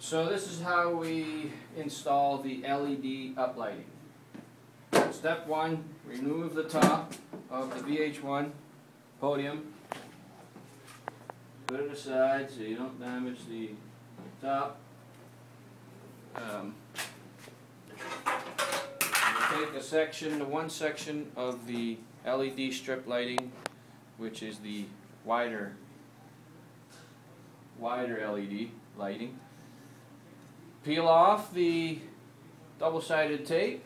So this is how we install the LED uplighting. Step 1, remove the top of the VH1 podium. Put it aside so you don't damage the top. You take a section, one section of the LED strip lighting, which is the wider LED lighting. Peel off the double-sided tape.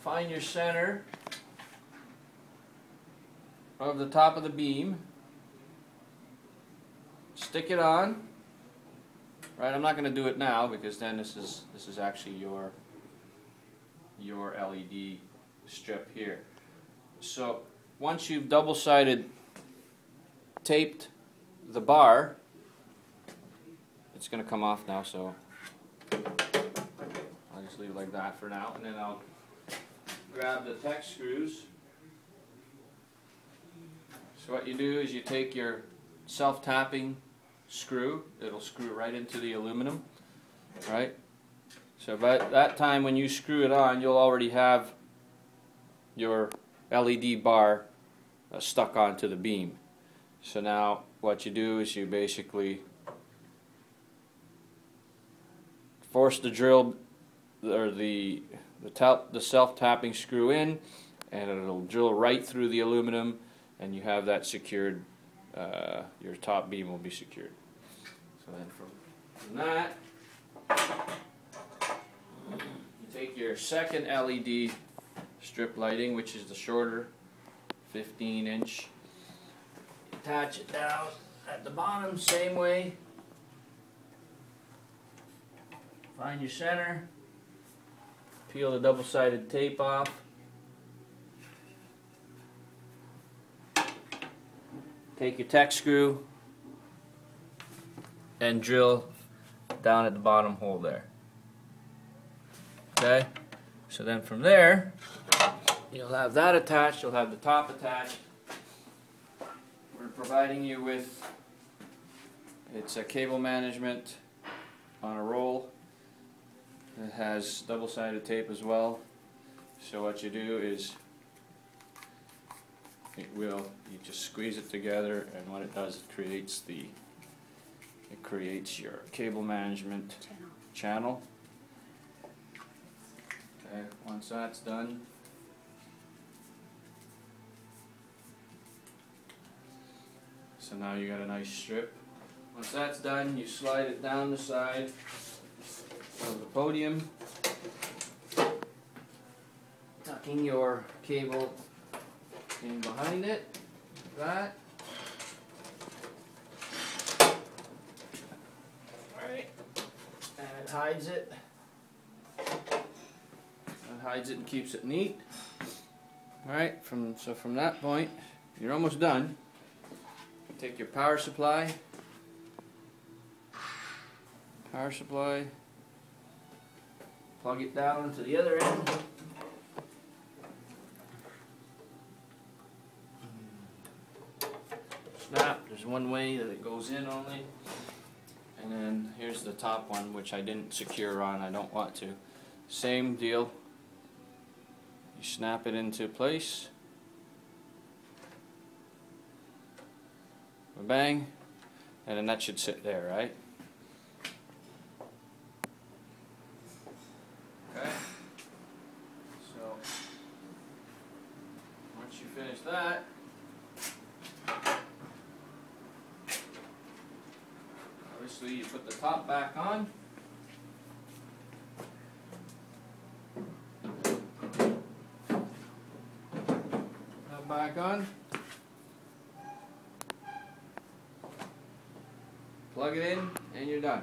Find your center of the top of the beam. Stick it on. Right, I'm not going to do it now because then this is actually your LED strip here. So once you've double-sided taped the bar, it's going to come off now, so I'll just leave it like that for now, and then I'll grab the Tek screws. So what you do is you take your self-tapping screw, it'll screw right into the aluminum, right? So by that time when you screw it on, you'll already have your LED bar stuck onto the beam. So now what you do is you basically force the drill or the self-tapping screw in, and it'll drill right through the aluminum, and you have that secured. Your top beam will be secured. So then from that, you take your second LED strip lighting, which is the shorter 15-inch. Attach it down at the bottom, same way. Find your center. Peel the double-sided tape off. Take your Tek screw and drill down at the bottom hole there. Okay? So then from there, you'll have that attached, you'll have the top attached. We're providing you with, it's a cable management on a roll. It has double-sided tape as well. So what you do is you just squeeze it together, and what it does, it creates your cable management channel. Okay, once that's done, so now you got a nice strip. Once that's done, you slide it down the side of the podium, tucking your cable in behind it, like that. Alright, and it hides it. It hides it and keeps it neat. Alright, so from that point, you're almost done. Take your power supply, plug it down to the other end. Snap, there's one way that it goes in only. And then here's the top one, which I didn't secure on, I don't want to. Same deal. You snap it into place. Bang. And then that should sit there, right? Okay. So once you finish that, obviously you put the top back on. Top back on. Plug it in and you're done.